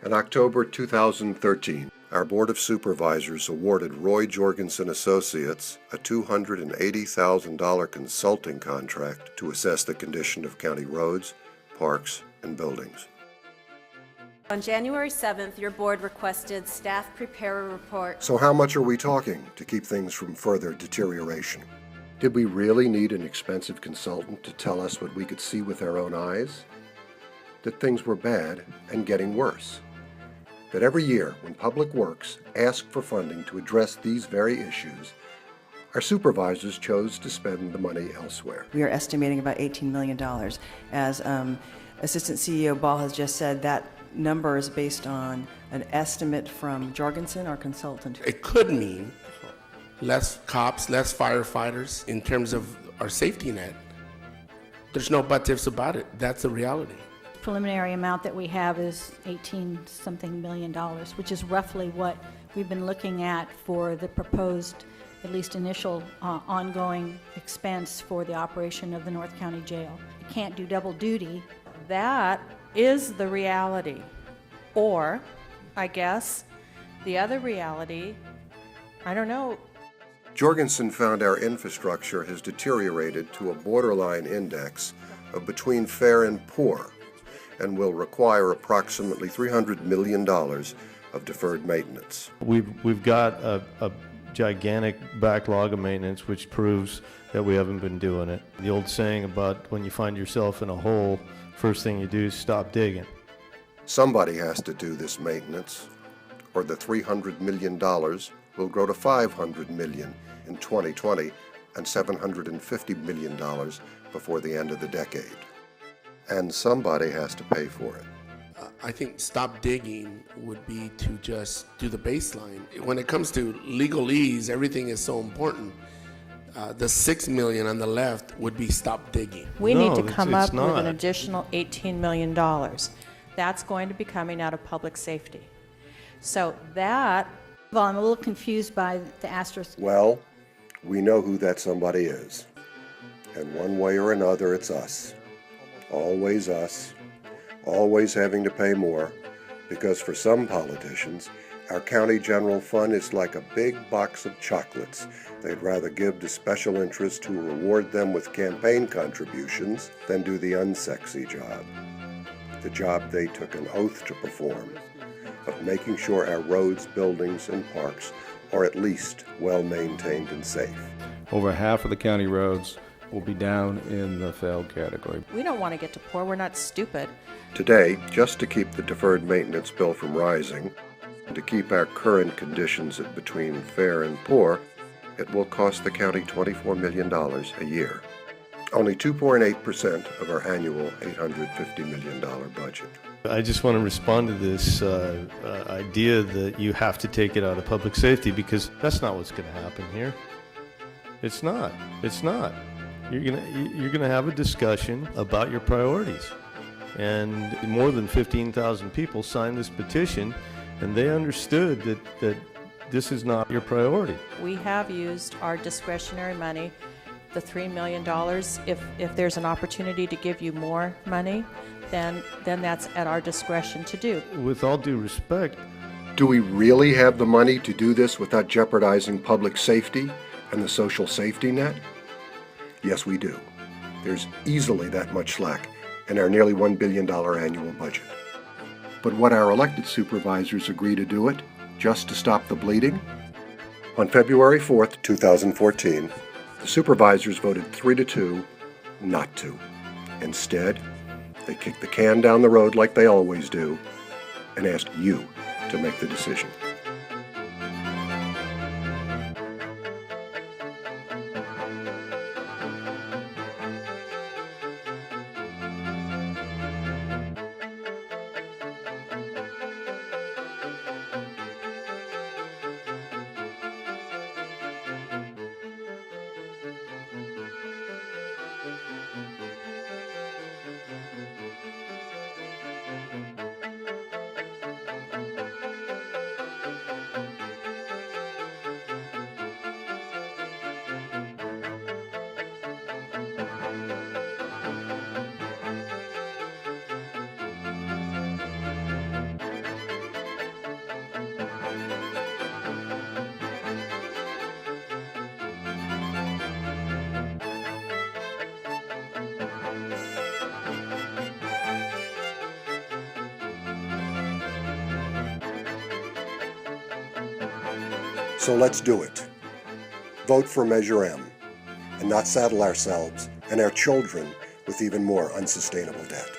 In October 2013, our Board of Supervisors awarded Roy Jorgensen Associates a $280,000 consulting contract to assess the condition of county roads, parks, and buildings. On January 7th, your board requested staff prepare a report. So how much are we talking to keep things from further deterioration? Did we really need an expensive consultant to tell us what we could see with our own eyes? That things were bad and getting worse. That every year when Public Works asked for funding to address these very issues, our supervisors chose to spend the money elsewhere. We are estimating about $18 million. As Assistant CEO Ball has just said, that number is based on an estimate from Jorgensen, our consultant. It could mean less cops, less firefighters in terms of our safety net. There's no buts ifs about it. That's the reality. Preliminary amount that we have is $18-something million, which is roughly what we've been looking at for the proposed, at least initial, ongoing expense for the operation of the North County Jail. You can't do double duty. That is the reality. Or, I guess, the other reality, I don't know. Jorgensen found our infrastructure has deteriorated to a borderline index of between fair and poor, and will require approximately $300 million of deferred maintenance. We've got a gigantic backlog of maintenance, which proves that we haven't been doing it. The old saying about when you find yourself in a hole, first thing you do is stop digging. Somebody has to do this maintenance, or the $300 million will grow to $500 million in 2020 and $750 million before the end of the decade. And somebody has to pay for it. I think stop digging would be to just do the baseline. When it comes to legalese, everything is so important. The $6 million on the left would be stop digging. We No, need to come it's up with an not. additional $18 million. That's going to be coming out of public safety. So that, Well, I'm a little confused by the asterisk. Well, we know who that somebody is. And one way or another, it's us. Always us. Always having to pay more, because for some politicians, our county general fund is like a big box of chocolates they'd rather give to special interests who reward them with campaign contributions than do the unsexy job. The job they took an oath to perform, of making sure our roads, buildings, and parks are at least well-maintained and safe. Over half of the county roads will be down in the failed category. we don't want to get to poor. We're not stupid. Today, just to keep the deferred maintenance bill from rising, and to keep our current conditions at between fair and poor, it will cost the county $24 million a year. Only 2.8% of our annual $850 million budget. I just want to respond to this idea that you have to take it out of public safety, because that's not what's going to happen here. It's not. It's not. You're gonna have a discussion about your priorities. And more than 15,000 people signed this petition, and they understood that this is not your priority. We have used our discretionary money, the $3 million. If there's an opportunity to give you more money, then that's at our discretion to do. With all due respect, Do we really have the money to do this without jeopardizing public safety and the social safety net? Yes, we do. There's easily that much slack in our nearly $1 billion annual budget. But would our elected supervisors agree to do it just to stop the bleeding? On February 4th, 2014, the supervisors voted 3-2 not to. Instead, they kicked the can down the road like they always do and asked you to make the decision. So let's do it. Vote for Measure M and not saddle ourselves and our children with even more unsustainable debt.